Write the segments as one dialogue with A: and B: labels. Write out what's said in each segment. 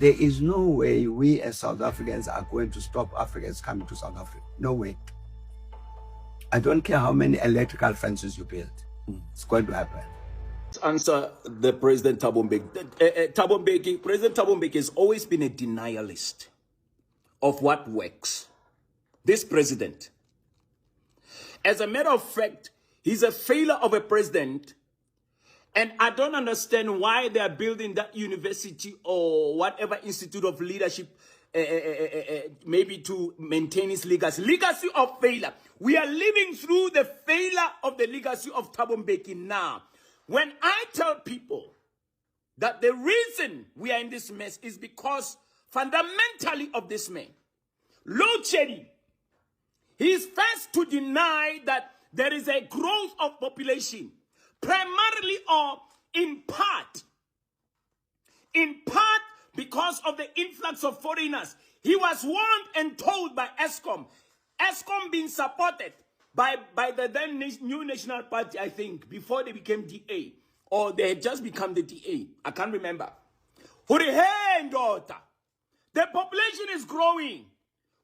A: There is no way we as South Africans are going to stop Africans coming to South Africa. No way. I don't care how many electrical fences you build. It's going to happen.
B: Answer the President Thabo Mbeki. President Thabo Mbeki has always been a denialist of what works. This president, as a matter of fact, he's a failure of a president. And I don't understand why they are building that university or whatever institute of leadership, maybe to maintain his legacy. Legacy of failure. We are living through the failure of the legacy of Thabo Mbeki now. When I tell people that the reason we are in this mess is because fundamentally of this man, load shedding, he is first to deny that there is a growth of population. Primarily or in part because of the influx of foreigners. He was warned and told by ESCOM being supported by the then New National Party, I think, before they became DA, or they had just become the DA. I can't remember. Hey, daughter, the population is growing.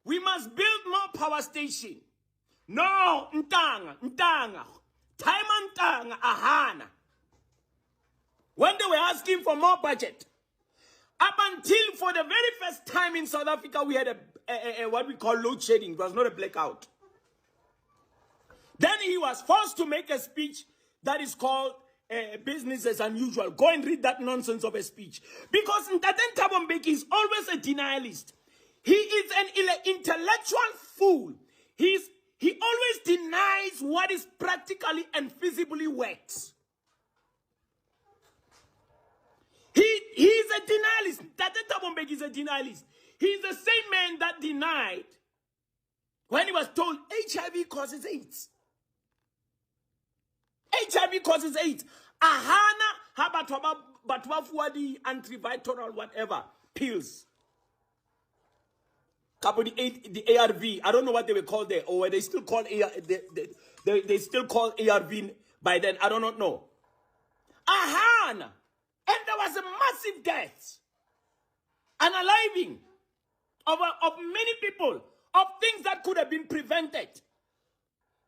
B: We must build more power stations. No, ntanga. Time ahana. When they were asking for more budget, up until for the very first time in South Africa, we had a what we call load shedding. It was not a blackout. Then he was forced to make a speech that is called business as unusual. Go and read that nonsense of a speech. Because Thabo Mbeki is always a denialist. He is an intellectual fool. He always denies what is practically and feasibly works. He is a denialist. Thabo Mbeki is a denialist. He's the same man that denied when he was told HIV causes AIDS. HIV causes AIDS. Ahana batwafuadi antiviral whatever pills. The ARV, I don't know what they were called there, or they still call they still call ARV by then. I don't know. Ahana, and there was a massive death, unaliving of many people, of things that could have been prevented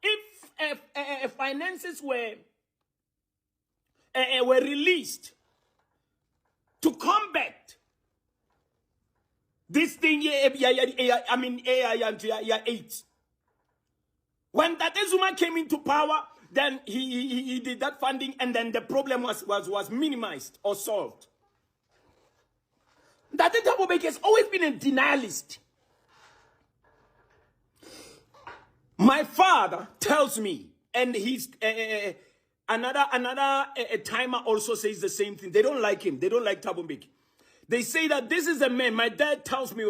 B: if finances were released to combat this thing, I mean, AI and 8. When Zuma came into power, then he did that funding, and then the problem was minimized or solved. Thabo Mbeki has always been a denialist. My father tells me, and he's another timer also says the same thing. They don't like him. They don't like Thabo Mbeki. They say that this is a man, my dad tells me,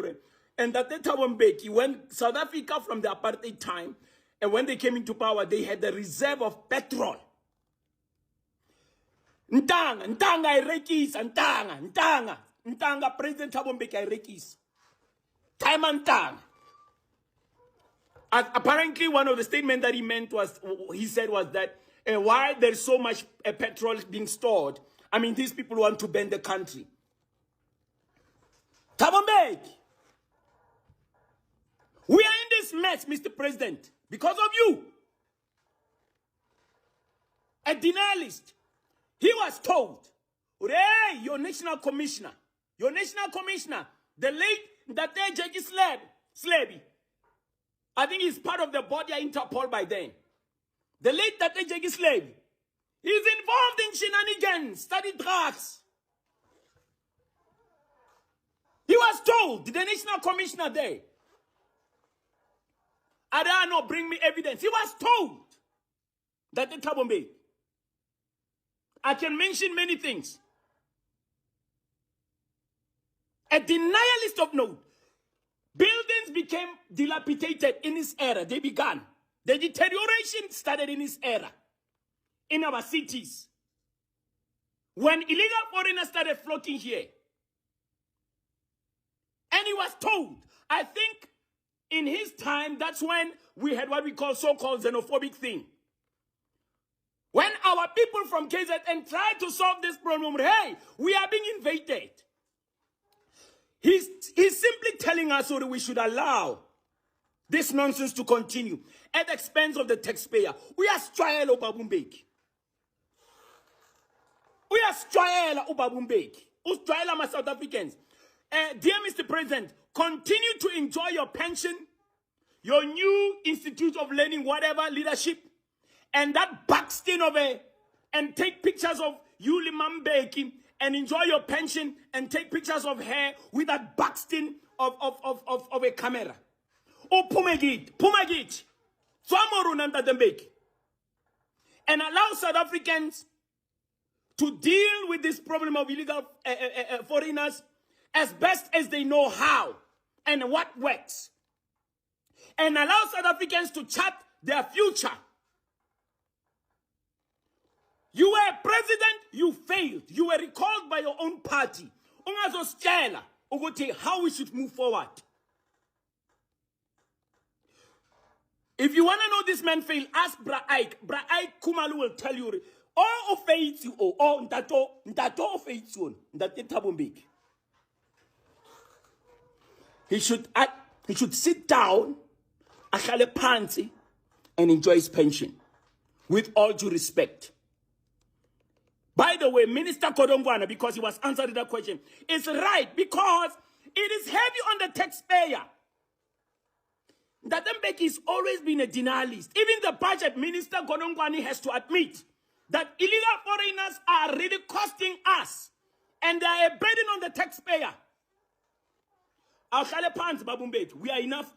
B: and that Thabo Mbeki, when South Africa from the apartheid time, and when they came into power, they had a reserve of petrol. Ntanga irekis, ntanga, President Thabo Mbeki irekis. Time and time. Apparently, one of the statements that he said was that why there's so much petrol being stored, I mean, these people want to bend the country. Thabo Mbeki, we are in this mess, Mr. President, because of you. A denialist. He was told, hey, your national commissioner, the late Ndate Jackie Slaby, I think he's part of the body of Interpol by then. The late Ndate Jackie Slaby, he's involved in shenanigans, studied drugs. He was told, the national commissioner there, I don't know, bring me evidence. He was told that the Thabo Mbeki. I can mention many things. A denialist of note. Buildings became dilapidated in his era. They began. The deterioration started in his era. In our cities. When illegal foreigners started flocking here. And he was told, I think in his time, that's when we had what we call so-called xenophobic thing. When our people from KZN tried to solve this problem, hey, we are being invaded. He's simply telling us that we should allow this nonsense to continue at the expense of the taxpayer. We are trial of Thabo Mbeki. We are trial of Thabo Mbeki. We trial my South Africans. Dear Mr. President, continue to enjoy your pension, your new Institute of Learning, whatever, leadership, and that buckskin of and take pictures of Thabo Mbeki and enjoy your pension and take pictures of her with that buckskin of a camera. Oh, Pumagit, and allow South Africans to deal with this problem of illegal foreigners as best as they know how and what works. And allow South Africans to chart their future. You were president, you failed. You were recalled by your own party. How we should move forward. If you want to know this man failed, ask Bra Ike. Bra Ike Kumalu will tell you. All of faith you owe. Ndato faith you Ndate Thabo Mbeki. He should sit down, ahlale phansi, and enjoy his pension. With all due respect. By the way, Minister Kodongwana, because he was answering that question, is right because it is heavy on the taxpayer. That Mbeki has always been a denialist. Even the budget minister Kodongwana has to admit that illegal foreigners are really costing us and they are a burden on the taxpayer. We are enough.